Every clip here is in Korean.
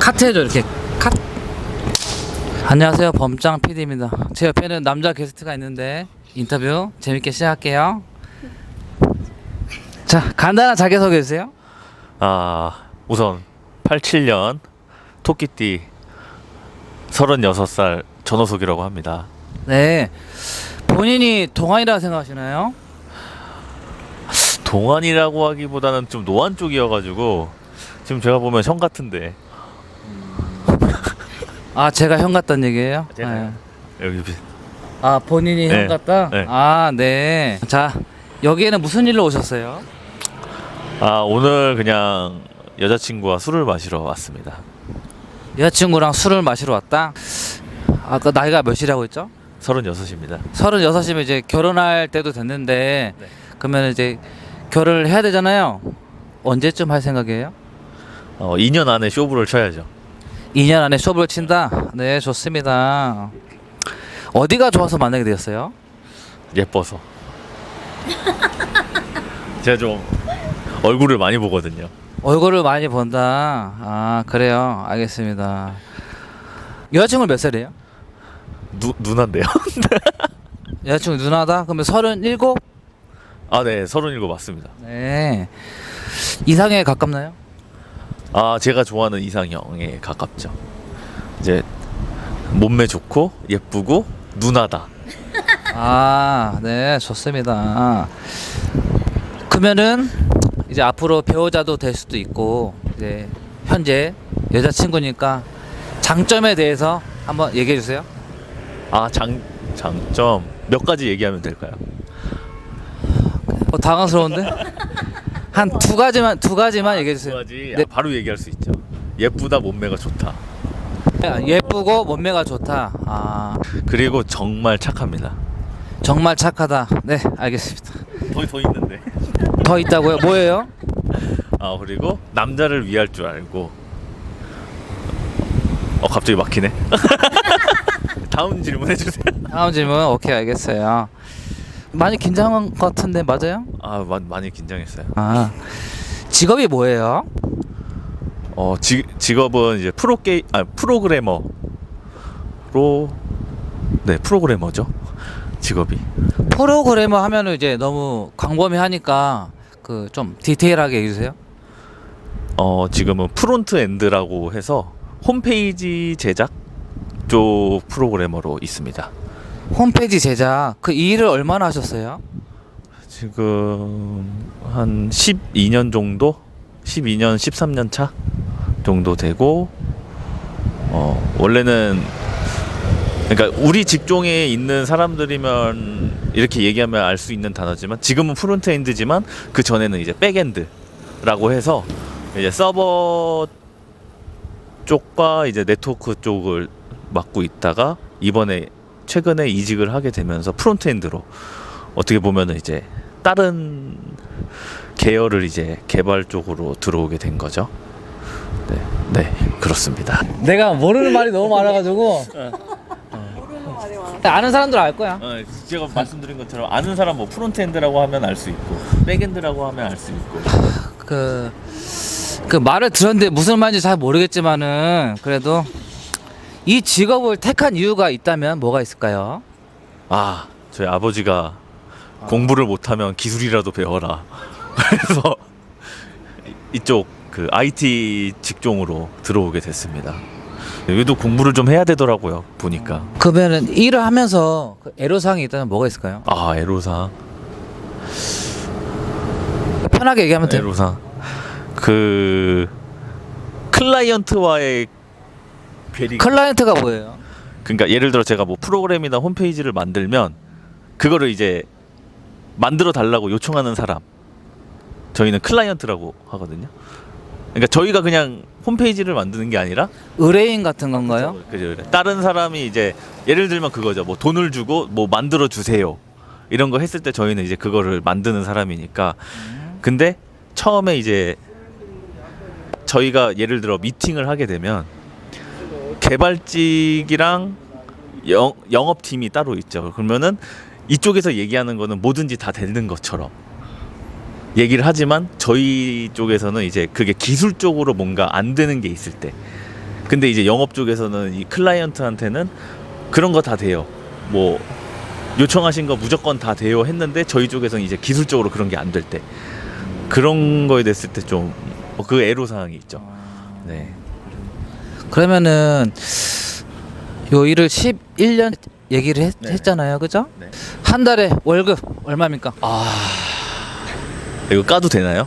카트해줘 이렇게 컷. 안녕하세요, 범짱 PD입니다. 제 옆에는 남자 게스트가 있는데 인터뷰 재밌게 시작할게요. 자, 간단한 자기소개 해주세요. 우선 87년 토끼띠 36살 전호석이라고 합니다. 네, 본인이 동안이라 생각하시나요? 동안이라고 하기보다는 좀 노안 쪽이어가지고 지금 제가 보면 형 같은데. 아, 제가 형 같다는 얘기예요? 제가요? 네. 여기 아, 본인이 네. 형 같다? 네. 아, 네. 자, 여기에는 무슨 일로 오셨어요? 오늘 그냥 여자친구와 술을 마시러 왔습니다. 여자친구랑 술을 마시러 왔다? 아까 나이가 몇이라고 했죠? 36입니다. 36이면 이제 결혼할 때도 됐는데, 네. 그러면 이제 결혼을 해야 되잖아요. 언제쯤 할 생각이에요? 2년 안에 쇼부를 쳐야죠. 2년 안에 쇼부를 친다? 네, 좋습니다. 어디가 좋아서 만나게 되었어요? 예뻐서. 제가 좀 얼굴을 많이 보거든요. 얼굴을 많이 본다. 아, 그래요. 알겠습니다. 여자친구 몇 살이에요? 누나인데요? 여자친구 누나다? 그러면 37? 네, 37 맞습니다. 네. 이상형에 가깝나요? 제가 좋아하는 이상형에 가깝죠. 이제 몸매 좋고 예쁘고 누나다. 아, 네, 좋습니다. 그러면은 이제 앞으로 배우자도 될 수도 있고, 이제 현재 여자친구니까 장점에 대해서 한번 얘기해 주세요. 장점 몇 가지 얘기하면 될까요? 당황스러운데? 한 두 가지만 얘기해 주세요. 두 가지 네. 바로 얘기할 수 있죠. 예쁘다, 몸매가 좋다. 예쁘고 몸매가 좋다. 아, 그리고 정말 착합니다. 정말 착하다. 네, 알겠습니다. 더 있는데. 더 있다고요? 뭐예요? 그리고 남자를 위할 줄 알고. 갑자기 막히네. 다음 질문 해주세요. 다음 질문. 오케이, 알겠어요. 많이 긴장한 것 같은데 맞아요? 많이 긴장했어요. 직업이 뭐예요? 직업은 이제 프로그래머로. 네, 프로그래머죠. 직업이. 프로그래머 하면은 이제 너무 광범위하니까 그 좀 디테일하게 해주세요. 지금은 프론트 엔드라고 해서 홈페이지 제작 쪽 프로그래머로 있습니다. 홈페이지 제작 그 일을 얼마나 하셨어요? 지금 한 12년 정도? 12년, 13년 차 정도 되고, 원래는 그러니까 우리 직종에 있는 사람들이면 이렇게 얘기하면 알 수 있는 단어지만 지금은 프론트엔드지만 그 전에는 이제 백엔드라고 해서 이제 서버 쪽과 이제 네트워크 쪽을 맡고 있다가 이번에 최근에 이직을 하게 되면서 프론트엔드로 어떻게 보면은 이제 다른 계열을 이제 개발 쪽으로 들어오게 된 거죠. 네, 그렇습니다. 내가 모르는 말이 너무 많아가지고 아는 사람들 알 거야. 제가 말씀드린 것처럼 아는 사람 뭐 프론트엔드라고 하면 알 수 있고 백엔드라고 하면 알 수 있고. 그 말을 들었는데 무슨 말인지 잘 모르겠지만은 그래도 이 직업을 택한 이유가 있다면 뭐가 있을까요? 저희 아버지가 공부를 못하면 기술이라도 배워라. 그래서 이쪽 그 IT 직종으로 들어오게 됐습니다. 여기도 공부를 좀 해야 되더라고요. 보니까. 그러면은 일을 하면서 그 애로사항이 있다면 뭐가 있을까요? 애로사항. 편하게 얘기하면 돼요. 애로사항. 그 클라이언트와의 괴리. 클라이언트가 뭐예요? 그러니까 예를 들어 제가 뭐 프로그램이나 홈페이지를 만들면 그거를 이제 만들어 달라고 요청하는 사람, 저희는 클라이언트라고 하거든요. 그러니까 저희가 그냥 홈페이지를 만드는 게 아니라 의뢰인 같은 건가요? 그죠. 다른 사람이 이제 예를 들면 그거죠. 뭐 돈을 주고 뭐 만들어 주세요. 이런 거 했을 때 저희는 이제 그거를 만드는 사람이니까. 근데 처음에 이제 저희가 예를 들어 미팅을 하게 되면 개발직이랑 영업팀이 따로 있죠. 그러면은 이쪽에서 얘기하는 거는 뭐든지 다 되는 것처럼 얘기를 하지만 저희 쪽에서는 이제 그게 기술적으로 뭔가 안 되는 게 있을 때 근데 이제 영업 쪽에서는 이 클라이언트한테는 그런 거 다 돼요. 뭐 요청하신 거 무조건 다 돼요 했는데 저희 쪽에서는 이제 기술적으로 그런 게 안 될 때, 그런 거에 됐을 때 좀 그 애로사항이 있죠. 네. 그러면은 요 일을 11년 얘기를 네. 했잖아요, 그죠? 네. 한 달에 월급 얼마입니까? 이거 까도 되나요?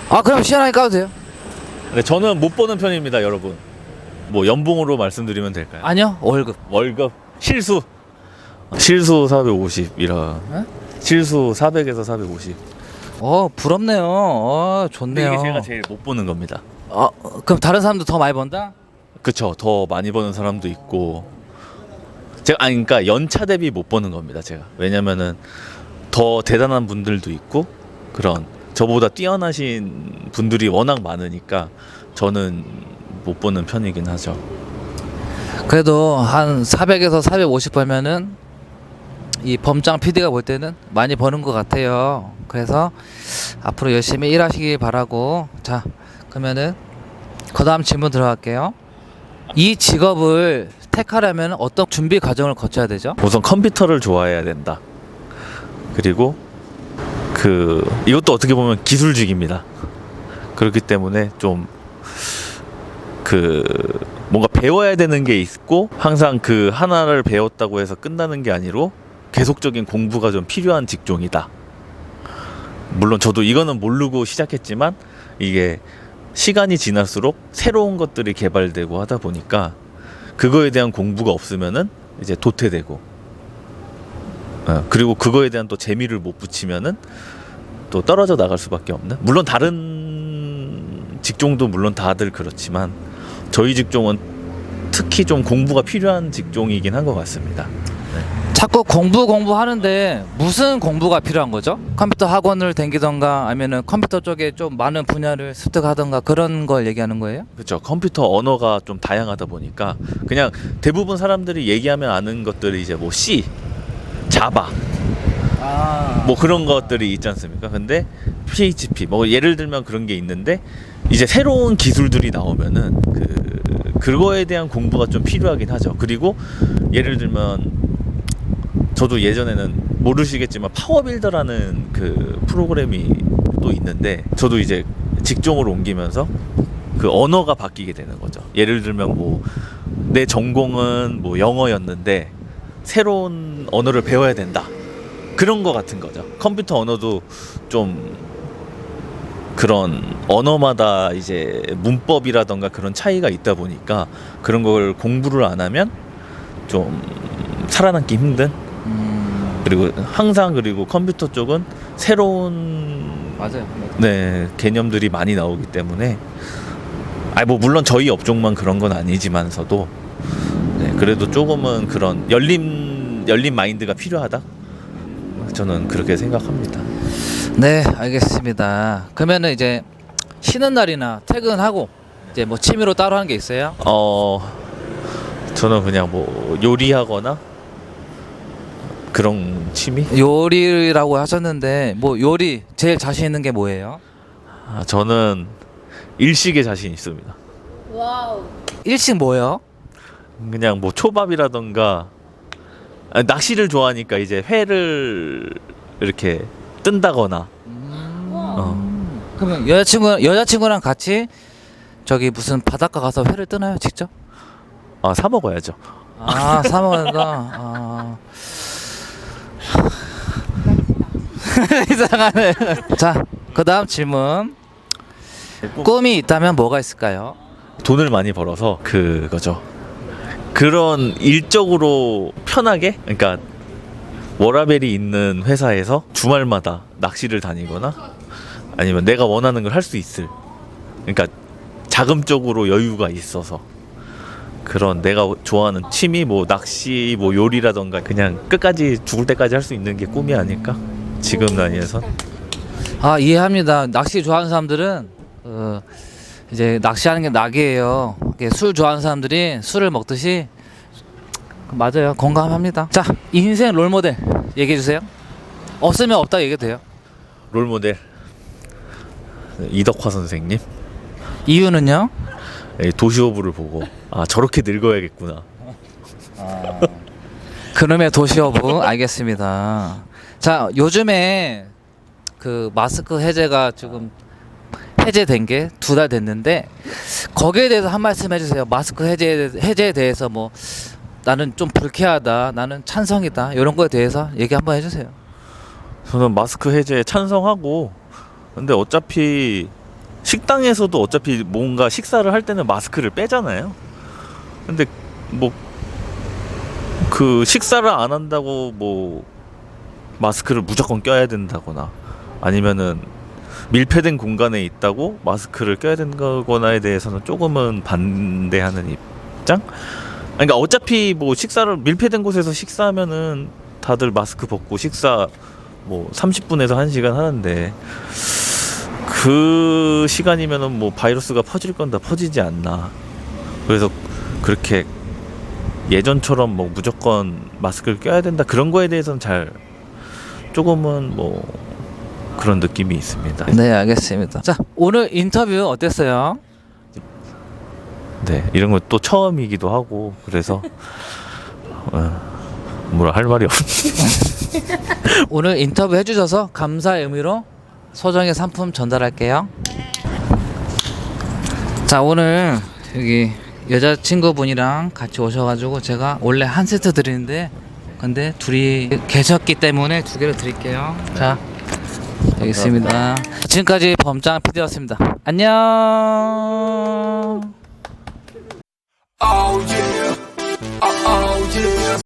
아, 그럼 시원하게 까도 돼요. 네, 저는 못 버는 편입니다, 여러분. 뭐 연봉으로 말씀드리면 될까요? 아니요, 월급. 월급 실수 450이라. 네? 실수 400에서 450. 부럽네요. 근데 좋네요. 이게 제가 제일 못 버는 겁니다. 그럼 다른 사람도 더 많이 번다? 그쵸. 더 많이 버는 사람도 있고. 제가 그러니까 연차 대비 못 버는 겁니다, 제가. 왜냐면은 더 대단한 분들도 있고 그런 저보다 뛰어나신 분들이 워낙 많으니까 저는 못 버는 편이긴 하죠. 그래도 한 400에서 450 벌면은 이 범장 PD가 볼 때는 많이 버는 것 같아요. 그래서 앞으로 열심히 일하시길 바라고. 자, 그러면은 그 다음 질문 들어갈게요. 이 직업을 택하려면 어떤 준비 과정을 거쳐야 되죠? 우선 컴퓨터를 좋아해야 된다. 그리고 이것도 어떻게 보면 기술직입니다. 그렇기 때문에 좀 뭔가 배워야 되는 게 있고, 항상 그 하나를 배웠다고 해서 끝나는 게 아니로 계속적인 공부가 좀 필요한 직종이다. 물론 저도 이거는 모르고 시작했지만 이게 시간이 지날수록 새로운 것들이 개발되고 하다 보니까 그거에 대한 공부가 없으면은 이제 도태되고, 그리고 그거에 대한 또 재미를 못 붙이면은 또 떨어져 나갈 수밖에 없는. 물론 다른 직종도 물론 다들 그렇지만 저희 직종은 특히 좀 공부가 필요한 직종이긴 한 것 같습니다. 자꾸 공부하는데 무슨 공부가 필요한 거죠? 컴퓨터 학원을 다니던가 아니면은 컴퓨터 쪽에 좀 많은 분야를 습득하던가 그런 걸 얘기하는 거예요? 그렇죠. 컴퓨터 언어가 좀 다양하다 보니까 그냥 대부분 사람들이 얘기하면 아는 것들이 이제 뭐 C, 자바, 뭐 그런 것들이 있지 않습니까? 근데 PHP 뭐 예를 들면 그런 게 있는데, 이제 새로운 기술들이 나오면은 그거에 대한 공부가 좀 필요하긴 하죠. 그리고 예를 들면 저도 예전에는 모르시겠지만 파워빌더라는 그 프로그램이 또 있는데, 저도 이제 직종으로 옮기면서 그 언어가 바뀌게 되는 거죠. 예를 들면 뭐 내 전공은 뭐 영어였는데 새로운 언어를 배워야 된다, 그런 거 같은 거죠. 컴퓨터 언어도 좀 그런 언어마다 이제 문법이라던가 그런 차이가 있다 보니까 그런 걸 공부를 안 하면 좀 살아남기 힘든. 그리고 항상 컴퓨터 쪽은 새로운 맞아요. 네, 개념들이 많이 나오기 때문에, 뭐 물론 저희 업종만 그런 건 아니지만서도 네, 그래도 조금은 그런 열린 마인드가 필요하다. 저는 그렇게 생각합니다. 네, 알겠습니다. 그러면은 이제 쉬는 날이나 퇴근하고 이제 뭐 취미로 따로 하는 게 있어요? 저는 그냥 뭐 요리하거나 그런 취미? 요리라고 하셨는데 뭐 요리 제일 자신 있는 게 뭐예요? 저는 일식에 자신 있습니다. 와우. 일식 뭐예요? 그냥 뭐 초밥이라던가, 낚시를 좋아하니까 이제 회를 이렇게 뜬다거나. 그러면 여자친구랑 같이 저기 무슨 바닷가 가서 회를 뜨나요, 직접? 사 먹어야죠. 사 먹는다. 이상하네. 자, 그 다음 질문. 꿈이 있다면 뭐가 있을까요? 돈을 많이 벌어서 그거죠. 그런 일적으로 편하게, 그러니까 워라밸이 있는 회사에서 주말마다 낚시를 다니거나 아니면 내가 원하는 걸 할 수 있을, 그러니까 자금적으로 여유가 있어서 그런 내가 좋아하는 취미, 뭐 낚시, 뭐 요리라던가 그냥 끝까지 죽을 때까지 할 수 있는 게 꿈이 아닐까? 지금 나이에서. 이해합니다. 낚시 좋아하는 사람들은 이제 낚시하는 게 낙이에요. 이게 술 좋아하는 사람들이 술을 먹듯이. 맞아요. 공감합니다. 자, 인생 롤모델 얘기해 주세요. 없으면 없다 얘기해도 돼요. 롤모델 이덕화 선생님. 이유는요? 이 도시오브를 보고 아 저렇게 늙어야겠구나. 그놈의 도시어부 알겠습니다. 자, 요즘에 그 마스크 해제가 지금 해제된 게 2달 됐는데 거기에 대해서 한 말씀 해주세요. 마스크 해제에 대해서 뭐 나는 좀 불쾌하다, 나는 찬성이다 이런 거에 대해서 얘기 한번 해주세요. 저는 마스크 해제에 찬성하고, 근데 어차피 식당에서도 어차피 뭔가 식사를 할 때는 마스크를 빼잖아요. 근데 뭐 그 식사를 안 한다고 뭐 마스크를 무조건 껴야 된다거나 아니면은 밀폐된 공간에 있다고 마스크를 껴야 된다거나에 대해서는 조금은 반대하는 입장? 그러니까 어차피 뭐 식사를 밀폐된 곳에서 식사하면은 다들 마스크 벗고 식사 뭐 30분에서 1시간 하는데 그 시간이면은 뭐 바이러스가 퍼질 건 다 퍼지지 않나. 그래서 그렇게 예전처럼 뭐 무조건 마스크를 껴야 된다 그런 거에 대해서는 잘 조금은 뭐 그런 느낌이 있습니다. 네, 알겠습니다. 자, 오늘 인터뷰 어땠어요? 네, 이런 건 또 처음이기도 하고 그래서 뭐라 할 말이 없네. 오늘 인터뷰 해주셔서 감사의 의미로 소정의 상품 전달할게요. 자, 오늘 여기 여자친구분이랑 같이 오셔가지고 제가 원래 한 세트 드리는데 근데 둘이 계셨기 때문에 2개를 드릴게요. 자, 여기 있습니다. 지금까지 범장 PD였습니다. 안녕. Oh yeah.